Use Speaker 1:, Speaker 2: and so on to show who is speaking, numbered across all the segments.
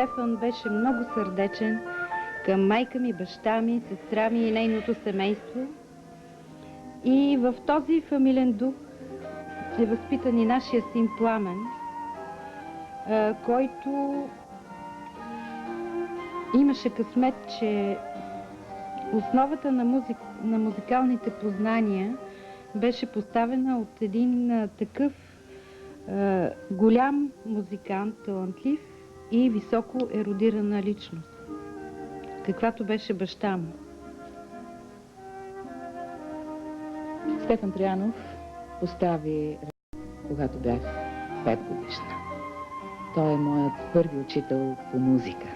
Speaker 1: Стефан беше много сърдечен към майка ми, баща ми, сестра ми и нейното семейство. И в този фамилен дух е възпитан и нашия син Пламен, който имаше късмет, че основата на музикалните познания беше поставена от един такъв голям музикант, талантлив и високо ерудирана личност, каквато беше баща му.
Speaker 2: Стефан Троянов постави, когато бях 5 годишна. Той е моят първи учител по музика.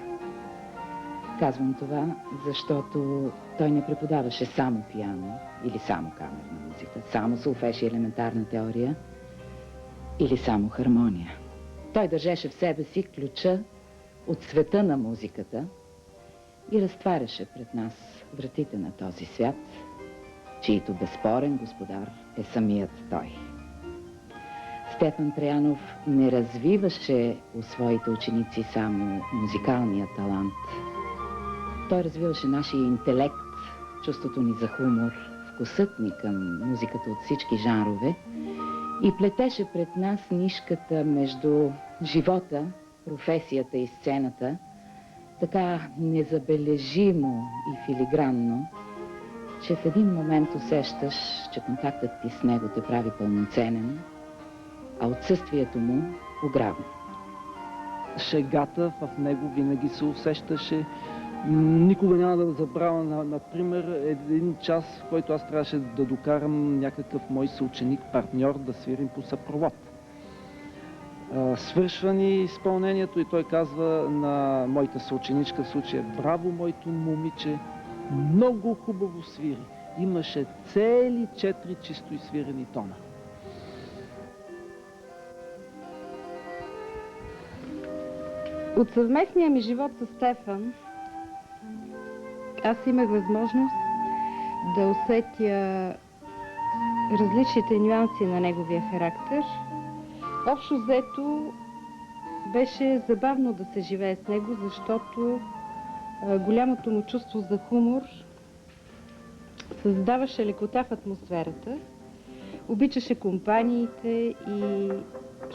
Speaker 2: Казвам това, защото той не преподаваше само пиано или само камерна музика, само солфеж и елементарна теория или само хармония. Той държеше в себе си ключа от света на музиката и разтваряше пред нас вратите на този свят, чието безспорен господар е самият той. Стефан Троянов не развиваше у своите ученици само музикалния талант. Той развиваше нашия интелект, чувството ни за хумор, вкусът ни към музиката от всички жанрове и плетеше пред нас нишката между живота, професията и сцената, така незабележимо и филигранно, че в един момент усещаш, че контактът ти с него те прави пълноценен, а отсъствието му ограбно.
Speaker 3: Шегата в него винаги се усещаше. Никога няма да забравя, например, един час, в който аз трябваше да докарам някакъв мой съученик, партньор, да свирим по съпровод. Свършва ни изпълнението и той казва на моята съученичка в случая: браво, моето момиче, много хубаво свири. Имаше цели 4 чисто изсвирени тона.
Speaker 1: От съвместния ми живот с Стефан аз имах възможност да усетя различните нюанси на неговия характер. Общо взето беше забавно да се живее с него, защото голямото му чувство за хумор създаваше лекота в атмосферата, обичаше компаниите и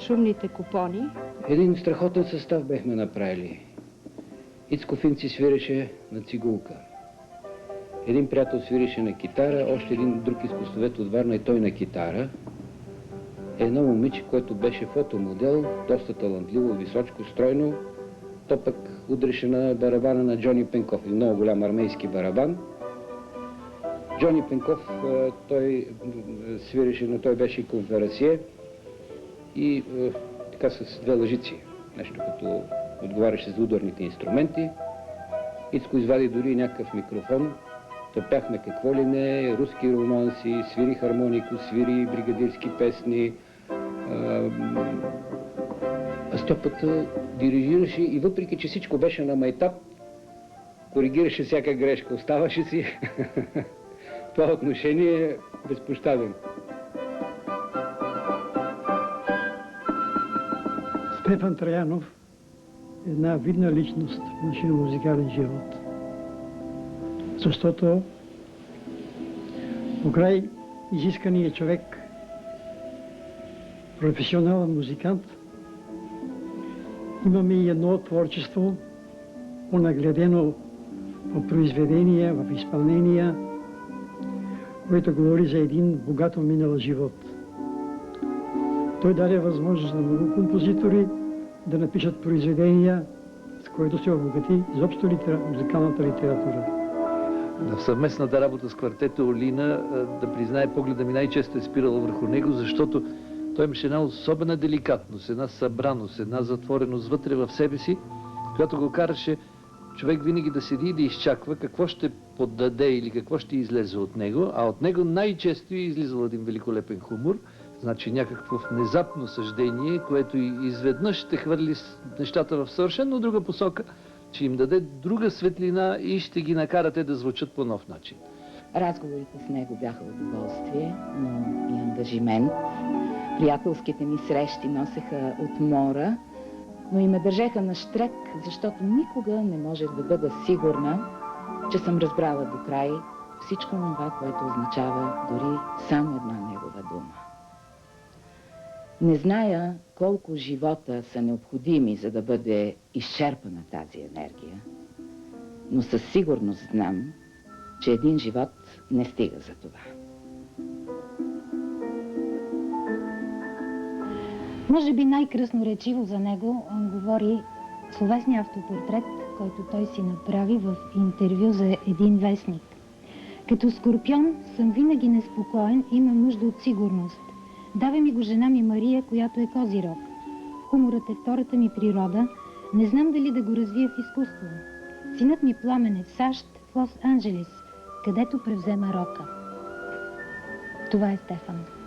Speaker 1: шумните купони.
Speaker 4: Един страхотен състав бехме направили. Ицко Финци свиреше на цигулка. Един приятел свиреше на китара, още един друг изкуствовед от Варна и той на китара. Едно момиче, което беше фотомодел, доста талантливо, височко, стройно, то пък удреше на барабана на Джони Пенков, един много голям армейски барабан. Джони Пенков, той свиреше, но той беше конферансие и така с 2 лъжици, нещо като отговаряше за ударните инструменти. Ицко извади дори някакъв микрофон, тъпяхме какво ли не, руски романси, свири хармонико, свири бригадирски песни. А Стопата дирижираше и въпреки, че всичко беше на майтап, коригираше всяка грешка, оставаше си. Това отношение е безпощаден.
Speaker 5: Стефан Троянов е една видна личност в нашия музикален живот. Защото покрай изискания човек, професионален музикант, имаме и едно творчество, онагледено в произведения, в изпълнения, което говори за един богато минал живот. Той даде възможност на много композитори да напишат произведения, с които се обогати изобщо музикалната литература.
Speaker 6: В съвместната работа с квартета Олина, да признае, погледа ми най-често е спирала върху него, защото той имаше една особена деликатност, една събраност, една затвореност вътре в себе си, която го караше човек винаги да седи и да изчаква какво ще поддаде или какво ще излезе от него, а от него най-често е излизал един великолепен хумор, значи някакво внезапно съждение, което изведнъж ще хвърли нещата в съвършено друга посока, че им даде друга светлина и ще ги накарате да звучат по нов начин.
Speaker 2: Разговорите с него бяха удоволствие, но и ангажимент. Приятелските ни срещи носеха отмора, но и ме държеха на щрек, защото никога не можех да бъда сигурна, че съм разбрала до край всичко това, което означава дори само една негова дума. Не зная колко живота са необходими, за да бъде изчерпана тази енергия, но със сигурност знам, че един живот не стига за това.
Speaker 7: Може би най-красноречиво за него говори словесния автопортрет, който той си направи в интервю за един вестник. Като скорпион съм винаги неспокоен и имам нужда от сигурност. Дава ми го жена ми Мария, която е Козирог. Хуморът е втората ми природа. Не знам дали да го развия в изкуство. Синът ми Пламен е в САЩ, в Лос-Анджелес, където превзе Марока. Това е Стефан.